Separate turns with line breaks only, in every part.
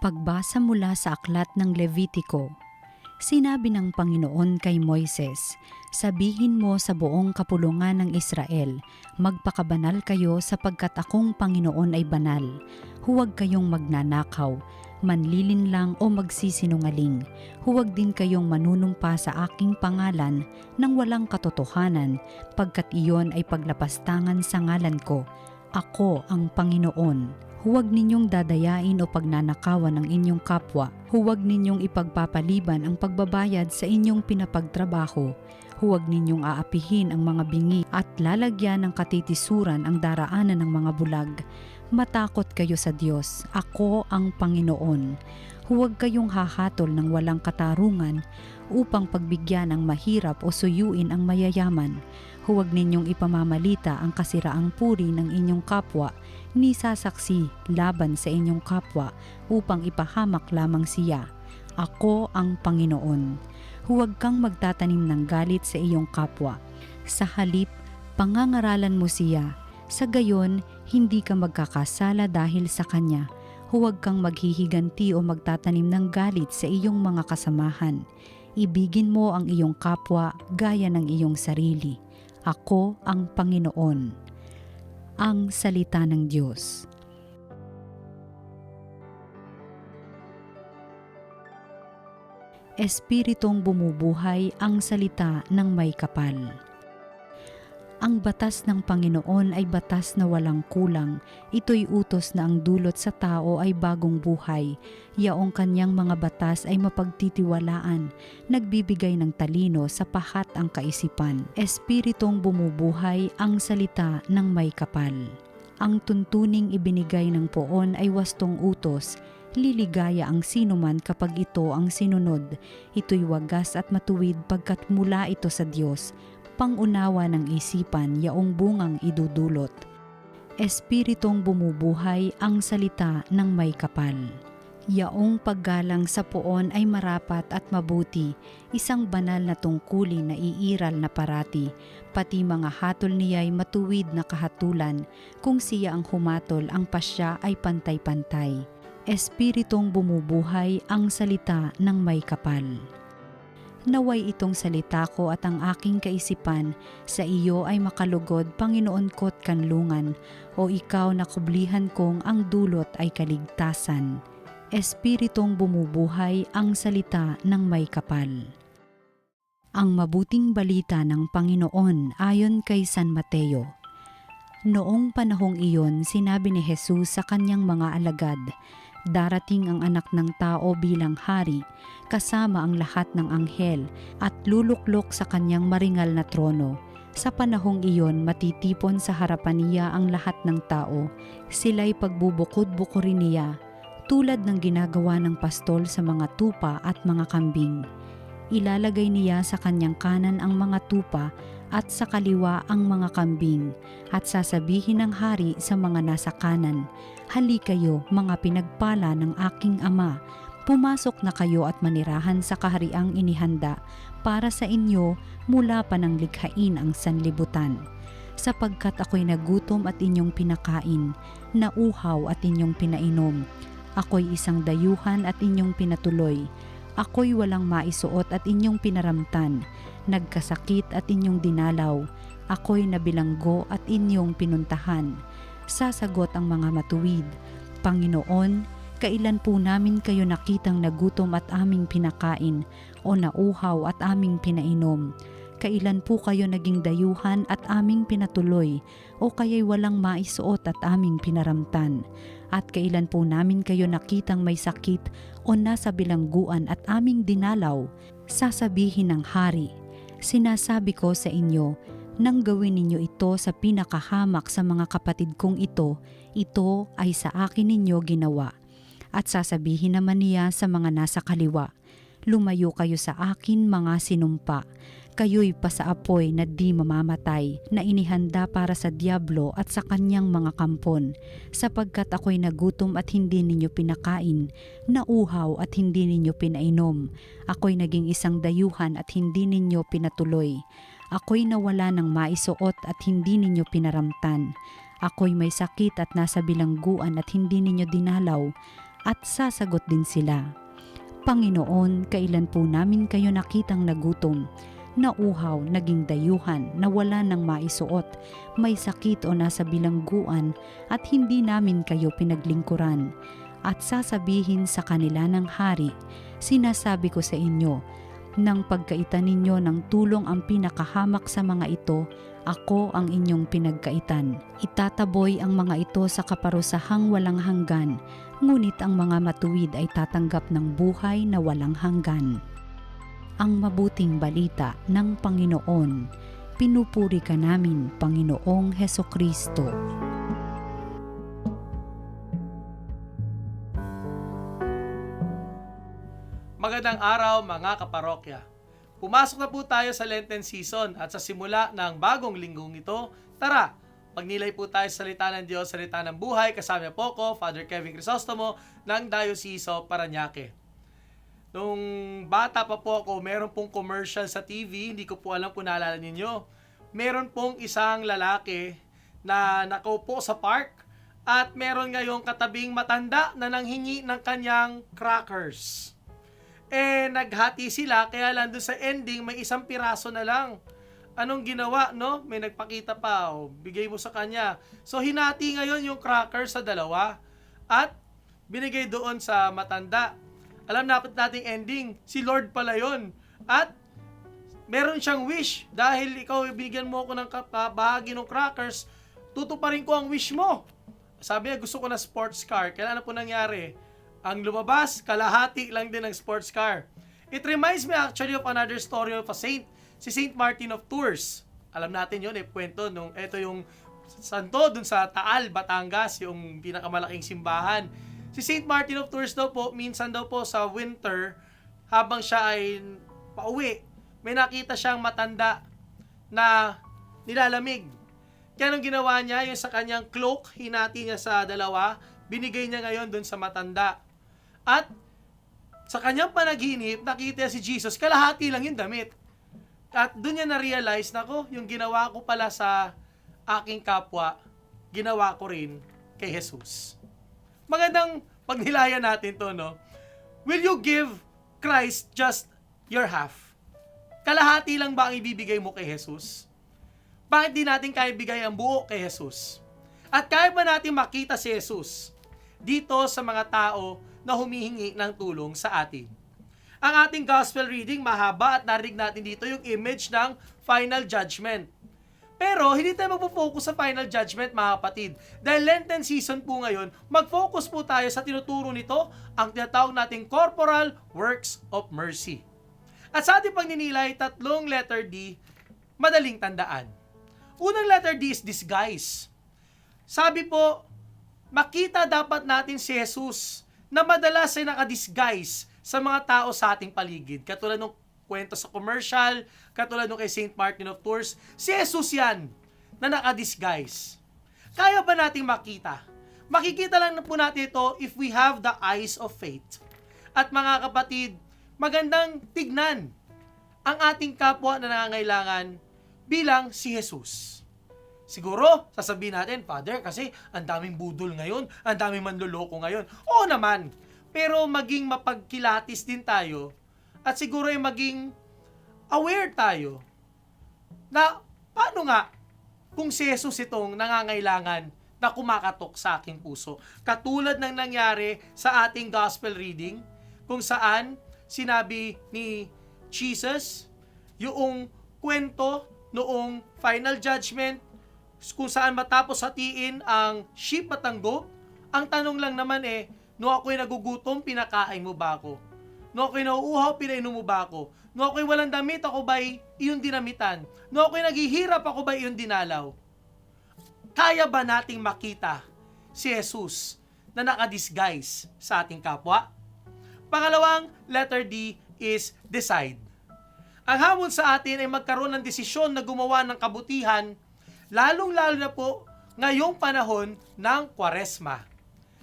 Pagbasa mula sa aklat ng Levitiko, sinabi ng Panginoon kay Moises, "Sabihin mo sa buong kapulungan ng Israel, magpakabanal kayo sapagkat akong Panginoon ay banal. Huwag kayong magnanakaw, manlilinlang o magsisinungaling. Huwag din kayong manunumpa sa aking pangalan nang walang katotohanan, pagkat iyon ay paglapastangan sa ngalan ko. Ako ang Panginoon. Huwag ninyong dadayain o pagnanakawan ang inyong kapwa. Huwag ninyong ipagpapaliban ang pagbabayad sa inyong pinapagtrabaho. Huwag ninyong aapihin ang mga bingi at lalagyan ng katitisuran ang daraanan ng mga bulag. Matakot kayo sa Diyos. Ako ang Panginoon. Huwag kayong hahatol ng walang katarungan upang pagbigyan ng mahirap o suyuin ang mayayaman. Huwag ninyong ipamamalita ang kasiraang puri ng inyong kapwa, ni sasaksi laban sa inyong kapwa upang ipahamak lamang siya. Ako ang Panginoon. Huwag kang magtatanim ng galit sa iyong kapwa. Sa halip, pangangaralan mo siya. Sa gayon, hindi ka magkakasala dahil sa kanya. Huwag kang maghihiganti o magtatanim ng galit sa iyong mga kasamahan. Ibigin mo ang iyong kapwa gaya ng iyong sarili. Ako ang Panginoon." Ang salita ng Diyos. Espiritong bumubuhay ang salita ng may kapal. Ang batas ng Panginoon ay batas na walang kulang. Ito'y utos na ang dulot sa tao ay bagong buhay. Yaong kanyang mga batas ay mapagtitiwalaan, nagbibigay ng talino sa pahat ang kaisipan. Espiritong bumubuhay ang salita ng may kapal. Ang tuntuning ibinigay ng poon ay wastong utos. Liligaya ang sinuman kapag ito ang sinunod. Ito'y wagas at matuwid pagkat mula ito sa Diyos. Pangunawa ng isipan yaong bungang idudulot. Espiritong bumubuhay ang salita ng may kapal. Yaong paggalang sa poon ay marapat at mabuti, isang banal na tungkulin na iiral na parati, pati mga hatol niya'y matuwid na kahatulan, kung siya ang humatol ang pasya ay pantay-pantay. Espiritong bumubuhay ang salita ng may kapal. Naway itong salita ko at ang aking kaisipan sa iyo ay makalugod, Panginoon ko't kanlungan, o ikaw na kublihan kong ang dulot ay kaligtasan. Espiritong bumubuhay ang salita ng may kapal. Ang mabuting balita ng Panginoon ayon kay San Mateo. Noong panahong iyon, sinabi ni Jesus sa kanyang mga alagad, "Darating ang anak ng tao bilang hari, kasama ang lahat ng anghel, at luluklok sa kanyang maringal na trono. Sa panahong iyon, matitipon sa harapan niya ang lahat ng tao. Sila'y pagbubukod-bukurin niya, tulad ng ginagawa ng pastol sa mga tupa at mga kambing. Ilalagay niya sa kanyang kanan ang mga tupa at sa kaliwa ang mga kambing, at sasabihin ng hari sa mga nasa kanan, 'Hali kayo, mga pinagpala ng aking ama, pumasok na kayo at manirahan sa kahariang inihanda para sa inyo mula pa ng likhain ang sanlibutan. Sapagkat ako'y nagutom at inyong pinakain, nauhaw at inyong pinainom. Ako'y isang dayuhan at inyong pinatuloy. Ako'y walang maisuot at inyong pinaramtan, nagkasakit at inyong dinalaw. Ako'y nabilanggo at inyong pinuntahan." Sasagot ang mga matuwid, "Panginoon, kailan po namin kayo nakitang nagutom at aming pinakain, o nauhaw at aming pinainom? Kailan po kayo naging dayuhan at aming pinatuloy, o kaya'y walang maisuot at aming pinaramtan? At kailan po namin kayo nakitang may sakit o nasa bilangguan at aming dinalaw?" Sasabihin ng hari, "Sinasabi ko sa inyo, nang gawin ninyo ito sa pinakahamak sa mga kapatid kong ito ay sa akin ninyo ginawa." At sasabihin naman niya sa mga nasa kaliwa, "Lumayo kayo sa akin, mga sinumpa. Kayo'y pasaapoy na di mamamatay, na inihanda para sa dyablo at sa kanyang mga kampon, sapagkat ako'y nagutom at hindi ninyo pinakain, nauhaw at hindi ninyo pinainom. Ako'y naging isang dayuhan at hindi ninyo pinatuloy. Ako'y nawala ng maisuot at hindi ninyo pinaramtan. Ako'y may sakit at nasa bilangguan at hindi ninyo dinalaw. at sasagot din sila, Panginoon, kailan po namin kayo nakitang nagutom, nauhaw, naging dayuhan, na wala ng maisuot, may sakit o nasa bilangguan, at hindi namin kayo pinaglingkuran. At sasabihin sa kanila ng hari, sinasabi ko sa inyo, nang pagkaitan ninyo ng tulong ang pinakahamak sa mga ito, ako ang inyong pinagkaitan. Itataboy ang mga ito sa kaparusahang walang hanggan, ngunit ang mga matuwid ay tatanggap ng buhay na walang hanggan. Ang mabuting balita ng Panginoon. Pinupuri ka namin, Panginoong Hesukristo.
Magandang araw mga kaparokya. Pumasok na po tayo sa Lenten season at sa simula ng bagong linggong ito, tara, magnilay po tayo sa salita ng Diyos, salita ng buhay, kasama po ko, Father Kevin Crisostomo ng Diocese of Parañaque. Nung bata pa po ako, meron pong commercial sa TV, hindi ko po alam kung naalala ninyo. Meron pong isang lalaki na nakaupo sa park at meron ngayong katabing matanda na nanghingi ng kanyang crackers. Naghati sila, kaya lang doon sa ending, may isang piraso na lang. Anong ginawa, no? May nagpakita pa, bigay mo sa kanya. So, hinati ngayon yung cracker sa dalawa at binigay doon sa matanda. Alam nating ending, si Lord pala yun. At meron siyang wish, dahil ikaw bigyan mo ako ng bahagi ng crackers, tutuparin ko ang wish mo. Sabi niya, gusto ko na sports car. Kaya ano po nangyari? Ang lumabas, kalahati lang din ng sports car. It reminds me actually of another story of a saint, si Saint Martin of Tours. Alam natin yun, kwento nung ito yung santo dun sa Taal, Batangas, yung pinakamalaking simbahan. Si Saint Martin of Tours daw po, minsan daw po sa winter, habang siya ay pauwi, may nakita siyang matanda na nilalamig. Kaya nung ginawa niya, yung sa kanyang cloak, hinati niya sa dalawa, binigay niya ngayon dun sa matanda. At sa kanyang panaginip, nakita si Jesus, kalahati lang yung damit. At doon niya na-realize na yung ginawa ko pala sa aking kapwa, ginawa ko rin kay Jesus. Magandang pagnilayan natin to, no? Will you give Christ just your half? Kalahati lang ba ang ibibigay mo kay Jesus? Bakit di natin kaya bigay ang buo kay Jesus? At kaya ba natin makita si Jesus dito sa mga tao na humihingi ng tulong sa atin? Ang ating gospel reading mahaba at narinig natin dito yung image ng final judgment. Pero hindi tayo magpo-focus sa final judgment, mga kapatid. Dahil Lenten season po ngayon, mag-focus po tayo sa tinuturo nito, ang tinatawag nating corporal works of mercy. At sa ating pagninilay, 3 letter D, madaling tandaan. Unang letter D is disguise. Sabi po, makita dapat natin si Jesus na madalas ay nakadisguise sa mga tao sa ating paligid. Katulad ng kwento sa commercial, katulad ng kay Saint Martin of Tours, si Jesus yan na nakadisguise. Kaya ba nating makita? Makikita lang po natin ito if we have the eyes of faith. At mga kapatid, magandang tignan ang ating kapwa na nangangailangan bilang si Jesus. Siguro, sasabihin natin, Father, kasi ang daming budol ngayon, ang daming manloloko ngayon. Oo naman, pero maging mapagkilatis din tayo at siguro ay maging aware tayo na paano nga kung si Jesus itong nangangailangan na kumakatok sa aking puso. Katulad ng nangyari sa ating gospel reading, kung saan sinabi ni Jesus yung kwento noong final judgment, kung saan matapos hatiin ang sheep at ang goat, ang tanong lang naman no ako'y nagugutom, pinakain mo ba ako? No ako'y nauuhaw, pinainom mo ba ako? No ako'y walang damit, ako ba'y iyong dinamitan? No ako'y naghihirap, ako ba'y iyong dinalaw? Kaya ba nating makita si Jesus na nakadisguise sa ating kapwa? Pangalawang letter D is decide. Ang hamon sa atin ay magkaroon ng desisyon na gumawa ng kabutihan, lalong-lalo na po ngayong panahon ng Kwaresma.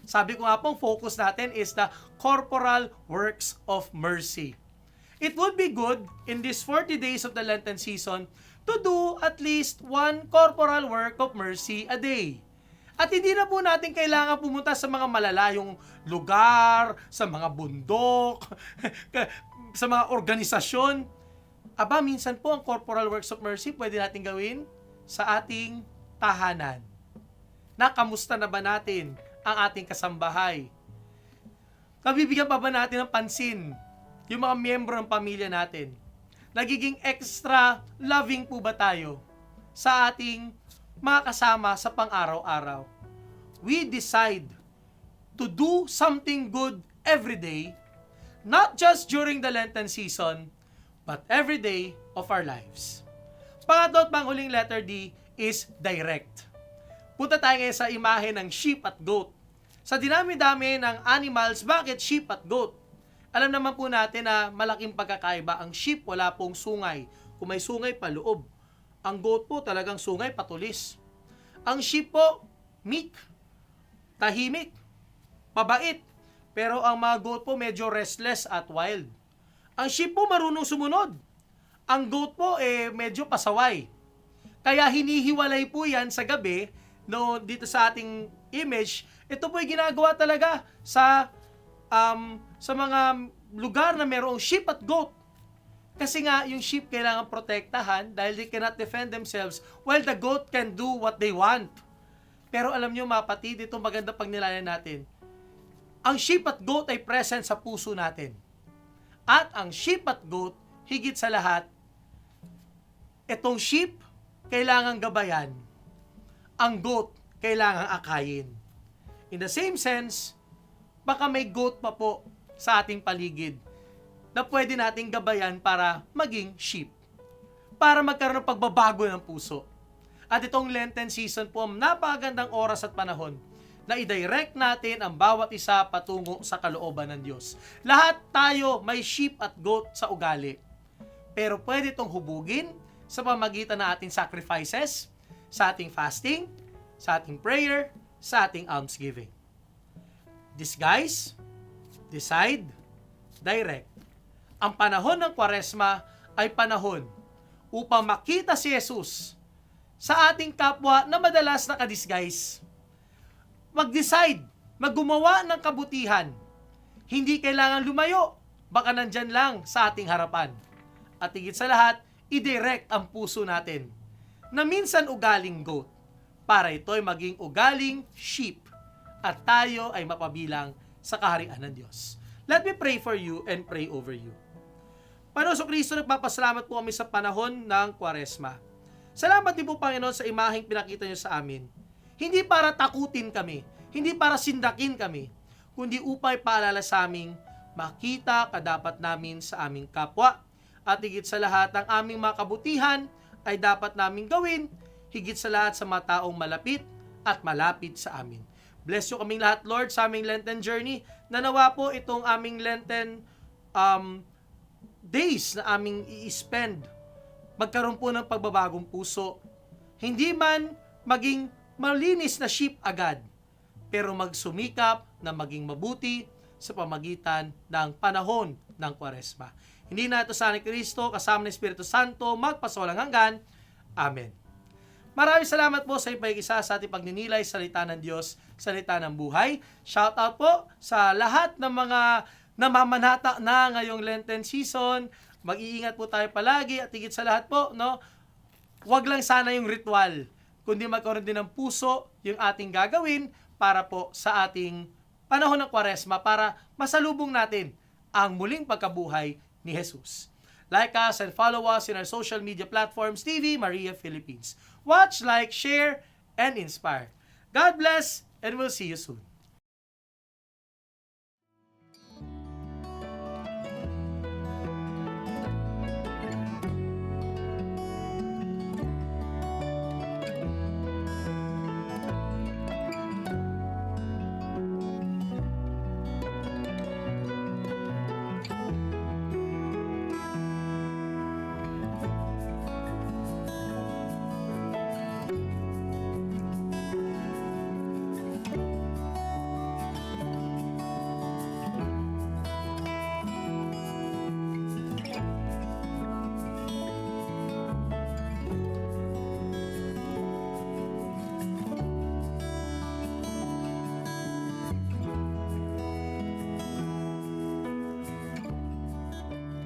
Sabi ko nga pong focus natin is the corporal works of mercy. It would be good in these 40 days of the Lenten season to do at least one corporal work of mercy a day. At hindi na po natin kailangan pumunta sa mga malalayong lugar, sa mga bundok, sa mga organisasyon. Aba, minsan po ang corporal works of mercy pwede natin gawin sa ating tahanan. Nakamusta na ba natin ang ating kasambahay? Nabibigyan pa ba natin ng pansin yung mga miyembro ng pamilya natin? Nagiging extra loving po ba tayo sa ating mga kasama sa pang-araw-araw? We decide to do something good every day, not just during the Lenten season, but every day of our lives. Pangatlo at panghuling letter D is direct. Punta tayo ngayon sa imahe ng sheep at goat. Sa dinami-dami ng animals, bakit sheep at goat? Alam naman po natin na malaking pagkakaiba. Ang sheep wala pong sungay. Kung may sungay, paloob. Ang goat po talagang sungay, patulis. Ang sheep po, meek, tahimik, mabait. Pero ang mga goat po medyo restless at wild. Ang sheep po marunong sumunod. Ang goat po medyo pasaway. Kaya hinihiwalay po yan sa gabi, no, dito sa ating image. Ito po ay ginagawa talaga sa mga lugar na mayroong sheep at goat. Kasi nga, yung sheep kailangan protektahan dahil they cannot defend themselves while the goat can do what they want. Pero alam nyo mga kapatid, ito maganda pag nilayan natin. Ang sheep at goat ay present sa puso natin. At ang sheep at goat, higit sa lahat, itong sheep, kailangang gabayan. Ang goat, kailangang akayin. In the same sense, baka may goat pa po sa ating paligid na pwede nating gabayan para maging sheep. Para magkaroon ng pagbabago ng puso. At itong Lenten season po, napakagandang oras at panahon na i-direct natin ang bawat isa patungo sa kalooban ng Diyos. Lahat tayo may sheep at goat sa ugali. Pero pwede itong hubugin sa pamagitan ng ating sacrifices, sa ating fasting, sa ating prayer, sa ating almsgiving. Disguise, decide, direct. Ang panahon ng Kwaresma ay panahon upang makita si Jesus sa ating kapwa na madalas nakadisguise. Mag-decide, maggumawa ng kabutihan. Hindi kailangan lumayo, baka nandyan lang sa ating harapan. At higit sa lahat, i-direct ang puso natin na minsan ugaling goat para ito'y maging ugaling sheep at tayo ay mapabilang sa kaharian ng Diyos. Let me pray for you and pray over you. Panginoon Kristo, nagpapasalamat po kami sa panahon ng Kwaresma. Salamat din po, Panginoon, sa imaheng pinakita niyo sa amin. Hindi para takutin kami, hindi para sindakin kami, kundi upay paalala sa aming makita kadapat namin sa aming kapwa. At higit sa lahat, ang aming mga kabutihan ay dapat naming gawin, higit sa lahat sa mga taong malapit at malapit sa amin. Bless you kaming lahat, Lord, sa aming Lenten journey. Nanawa po itong aming Lenten days na aming i-spend, magkaroon po ng pagbabagong puso. Hindi man maging malinis na sheep agad, pero magsumikap na maging mabuti sa pamagitan ng panahon ng Kwaresma. Hindi na ito sa ni Kristo, kasama ng Espiritu Santo, magpasawalang hanggan. Amen. Maraming salamat po sa ipag-isa sa ating pagninilay, salita ng Diyos, salita ng buhay. Shout out po sa lahat ng mga namamanata na ngayong Lenten season. Mag-iingat po tayo palagi at higit sa lahat po, no, wag lang sana yung ritual, kundi magkaroon din ng puso yung ating gagawin para po sa ating panahon ng Kwaresma para masalubong natin ang muling pagkabuhay ni Jesus. Like us and follow us in our social media platforms, TV Maria Philippines. Watch, like, share, and inspire. God bless, and we'll see you soon.